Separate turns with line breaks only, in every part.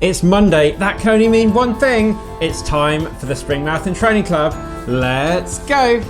It's Monday, that can only mean one thing. It's time for the Spring Marathon Training Club. Let's go!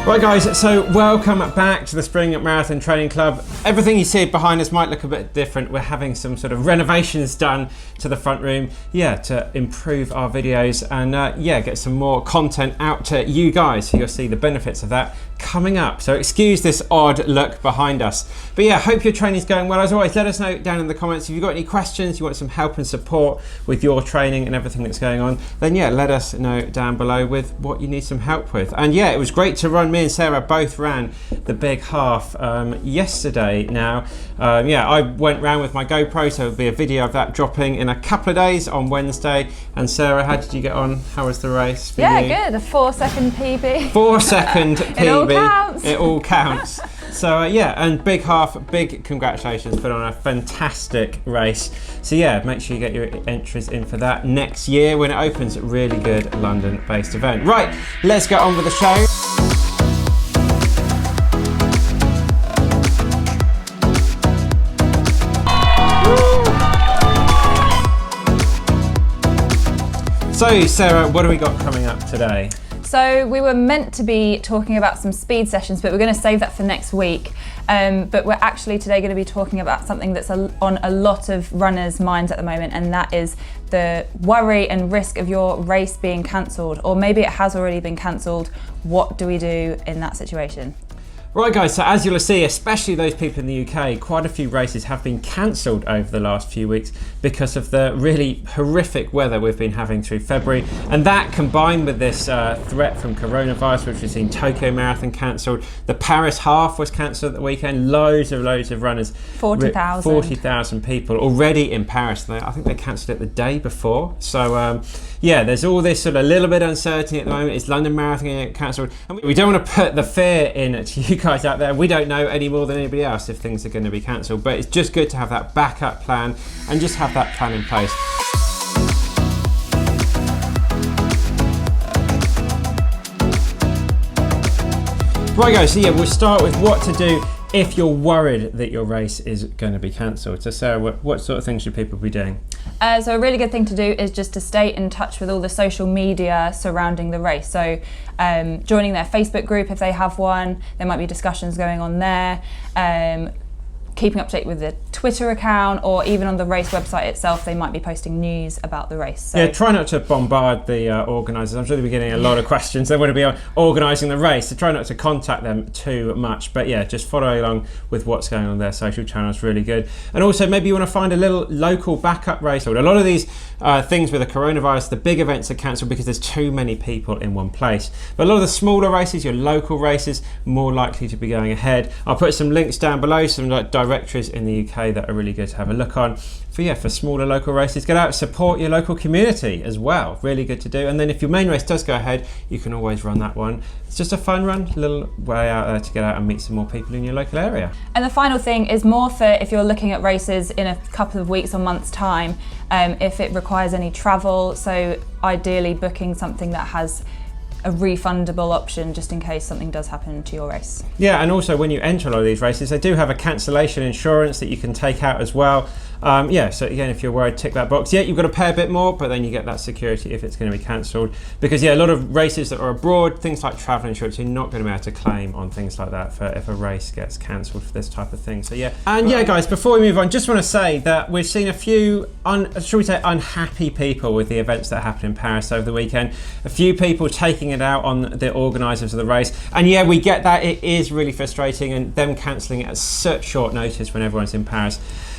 Right guys, so welcome back to the Spring Marathon Training Club. Everything you see behind us might look a bit different. We're having some sort of renovations done to the front room, to improve our videos and get some more content out to you guys. So you'll see the benefits of that coming up. So excuse this odd look behind us. But yeah, hope your training's going well. As always, let us know down in the comments if you've got any questions, you want some help and support with your training and everything that's going on, then let us know down below with what you need some help with. And yeah, it was great to run. Me and Sarah both ran the big half yesterday now. I went round with my GoPro, so there'll be a video of that dropping in a couple of days on Wednesday. And Sarah, how did you get on? How was the race for you?
Good, a 4-second PB.
4-second PB.
It all counts.
It all counts. So and big half, big congratulations, put on a fantastic race. So make sure you get your entries in for that next year when it opens. Really good London-based event. Right, let's get on with the show. So Sarah, what do we got coming up today?
So we were meant to be talking about some speed sessions, but we're going to save that for next week. But we're actually today going to be talking about something that's on a lot of runners' minds at the moment, and that is the worry and risk of your race being cancelled, or maybe it has already been cancelled. What do we do in that situation?
Right guys, so as you'll see, especially those people in the UK, quite a few races have been cancelled over the last few weeks because of the really horrific weather we've been having through February. And that combined with this threat from coronavirus, which we've seen Tokyo Marathon cancelled, the Paris Half was cancelled at the weekend, loads of runners.
40,000.
40,000 people already in Paris. I think they cancelled it the day before. So there's all this sort of little bit of uncertainty at the moment. Is London Marathon going to get cancelled? And we don't want to put the fear in to you guys out there. We don't know any more than anybody else if things are going to be cancelled, but it's just good to have that backup plan and just have that plan in place. Right guys, so we'll start with what to do if you're worried that your race is going to be cancelled. So Sarah, what sort of things should people be doing?
So a really good thing to do is just to stay in touch with all the social media surrounding the race. So joining their Facebook group if they have one, there might be discussions going on there. Keeping up to date with the Twitter account, or even on the race website itself, they might be posting news about the race. So
try not to bombard the organisers. I'm sure they'll be getting a lot of questions. They want to be organising the race, so try not to contact them too much. But just follow along with what's going on their social channels. Really good. And also maybe you want to find a little local backup race. A lot of these things with the coronavirus, the big events are cancelled because there's too many people in one place. But a lot of the smaller races, your local races, more likely to be going ahead. I'll put some links down below, some directories in the UK that are really good to have a look on for smaller local races. Get out, support your local community as well. Really good to do. And then if your main race does go ahead, you can always run that one. It's just a fun run, a little way out there to get out and meet some more people in your local area.
And the final thing is more for if you're looking at races in a couple of weeks or months time, if it requires any travel. So ideally booking something that has a refundable option just in case something does happen to your race.
And also when you enter a lot of these races, they do have a cancellation insurance that you can take out as well. So again, if you're worried, tick that box. You've got to pay a bit more, but then you get that security if it's going to be cancelled. Because a lot of races that are abroad, things like travel insurance, you're not going to be able to claim on things like that for if a race gets cancelled for this type of thing. So guys, before we move on, just want to say that we've seen a few, unhappy people with the events that happened in Paris over the weekend. A few people taking it out on the organisers of the race. And we get that. It is really frustrating, and them cancelling it at such short notice when everyone's in Paris.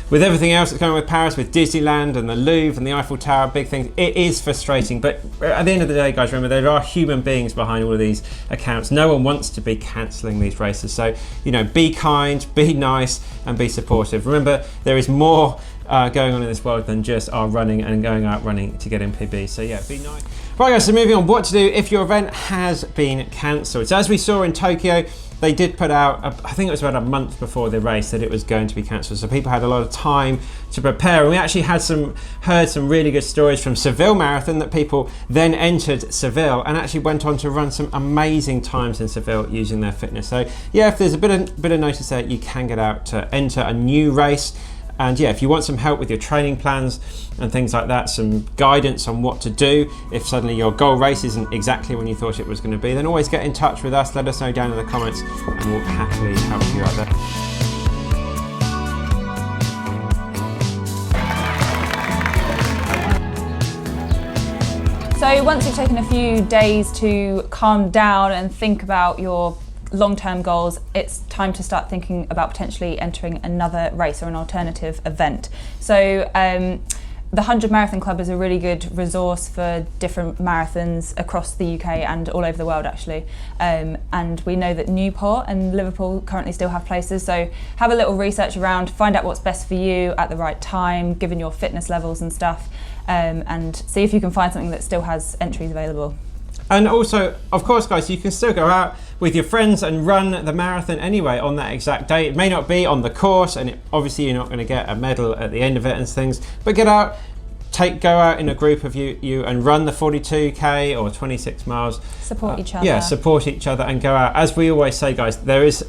With everything else that's going on with Paris, with Disneyland and the Louvre and the Eiffel Tower, big things, it is frustrating. But at the end of the day, guys, remember, there are human beings behind all of these accounts. No one wants to be cancelling these races. So, be kind, be nice, and be supportive. Remember, there is more going on in this world than just our running and going out running to get in PB. So, be nice. Right guys, so moving on, what to do if your event has been cancelled. So as we saw in Tokyo, they did put out, I think it was about a month before the race that it was going to be cancelled. So people had a lot of time to prepare. And we actually had heard some really good stories from Seville Marathon that people then entered Seville and actually went on to run some amazing times in Seville using their fitness. So yeah, if there's a bit of notice there, you can get out to enter a new race. And yeah, if you want some help with your training plans and things like that, some guidance on what to do if suddenly your goal race isn't exactly when you thought it was going to be, then always get in touch with us. Let us know down in the comments and we'll happily help you out
there. So once you've taken a few days to calm down and think about your long-term goals, it's time to start thinking about potentially entering another race or an alternative event. So the 100 Marathon Club is a really good resource for different marathons across the UK and all over the world actually. And we know that Newport and Liverpool currently still have places, so have a little research around, find out what's best for you at the right time, given your fitness levels and stuff, and see if you can find something that still has entries available.
And also, of course, guys, you can still go out with your friends and run the marathon anyway on that exact day. It may not be on the course, and obviously you're not going to get a medal at the end of it and things, but get out, go out in a group of you and run the 42k or 26 miles.
Support each other.
Yeah, support each other and go out. As we always say, guys, there is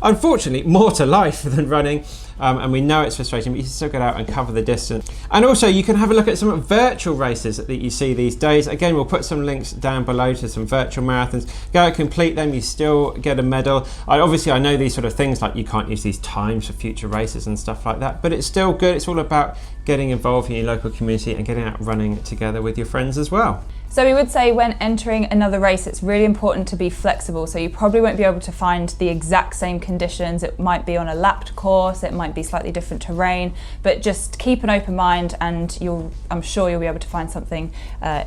unfortunately more to life than running. And we know it's frustrating, but you can still get out and cover the distance. And also you can have a look at some virtual races that you see these days. Again, we'll put some links down below to some virtual marathons. Go out, complete them, you still get a medal. Obviously I know these sort of things, like you can't use these times for future races and stuff like that, but it's still good. It's all about getting involved in your local community and getting out running together with your friends as well.
So we would say when entering another race, it's really important to be flexible. So you probably won't be able to find the exact same conditions. It might be on a lapped course, it might be slightly different terrain, but just keep an open mind and I'm sure you'll be able to find something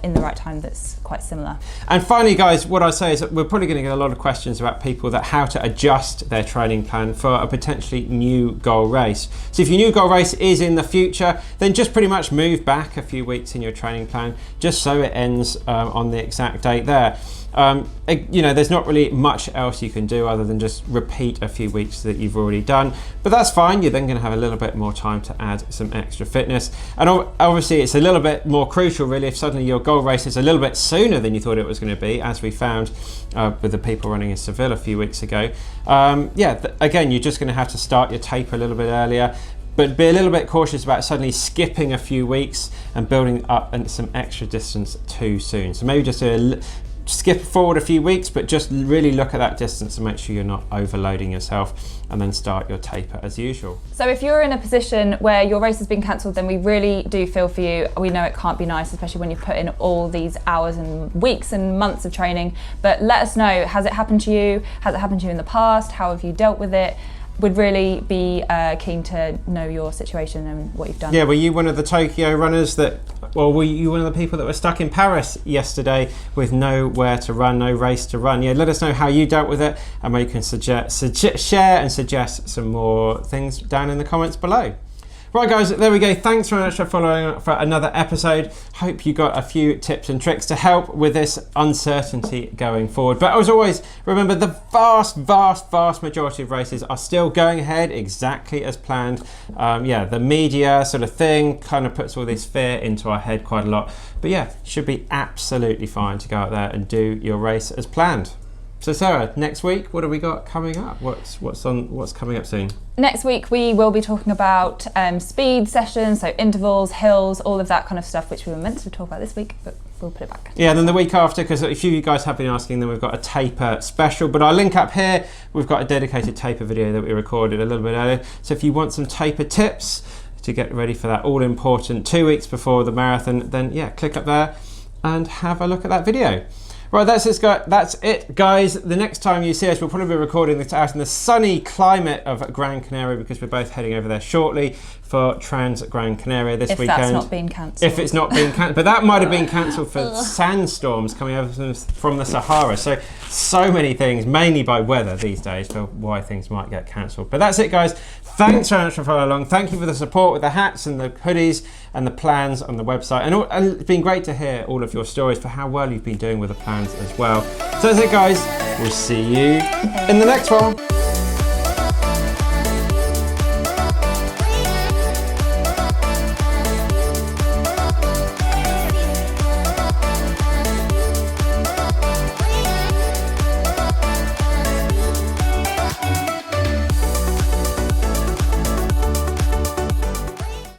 in the right time that's quite similar. And
finally, guys, what I say is that we're probably going to get a lot of questions about people that how to adjust their training plan for a potentially new goal race. So if your new goal race is in the future, then just pretty much move back a few weeks in your training plan, just so it ends on the exact date there. You know, there's not really much else you can do other than just repeat a few weeks that you've already done, but that's fine. You're then going to have a little bit more time to add some extra fitness, and obviously it's a little bit more crucial really if suddenly your goal race is a little bit sooner than you thought it was going to be, as we found with the people running in Seville a few weeks ago. Again, you're just going to have to start your taper a little bit earlier, but be a little bit cautious about suddenly skipping a few weeks and building up some extra distance too soon. So maybe just skip forward a few weeks, but just really look at that distance and make sure you're not overloading yourself, and then start your taper as usual.
So if you're in a position where your race has been cancelled, then we really do feel for you. We know it can't be nice, especially when you've put in all these hours and weeks and months of training, but let us know, has it happened to you? Has it happened to you in the past? How have you dealt with it? Would really be keen to know your situation and what you've done.
Yeah, were you one of the Tokyo runners were you one of the people that were stuck in Paris yesterday with nowhere to run, no race to run? Yeah, let us know how you dealt with it, and maybe you can share and suggest some more things down in the comments below. Right guys, there we go. Thanks very much for following for another episode. Hope you got a few tips and tricks to help with this uncertainty going forward. But as always, remember the vast majority of races are still going ahead exactly as planned. The media sort of thing kind of puts all this fear into our head quite a lot. But yeah, should be absolutely fine to go out there and do your race as planned. So Sarah, next week, what have we got coming up? What's coming up soon?
Next week we will be talking about speed sessions, so intervals, hills, all of that kind of stuff, which we were meant to talk about this week, but we'll put it back.
Yeah, and then the week after, because a few of you guys have been asking, then we've got a taper special, but I'll link up here. We've got a dedicated taper video that we recorded a little bit earlier. So if you want some taper tips to get ready for that all important 2 weeks before the marathon, then yeah, click up there and have a look at that video. Right, that's it, guys. The next time you see us, we'll probably be recording this out in the sunny climate of Gran Canaria, because we're both heading over there shortly for Trans Gran Canaria this weekend.
If that's not been cancelled.
If it's not been cancelled. But that might have been cancelled for sandstorms coming over from the Sahara. So many things, mainly by weather these days, for why things might get cancelled. But that's it, guys. Thanks very much for following along. Thank you for the support with the hats and the hoodies and the plans on the website. And it's been great to hear all of your stories for how well you've been doing with the plans as well. So that's it, guys. We'll see you in the next one.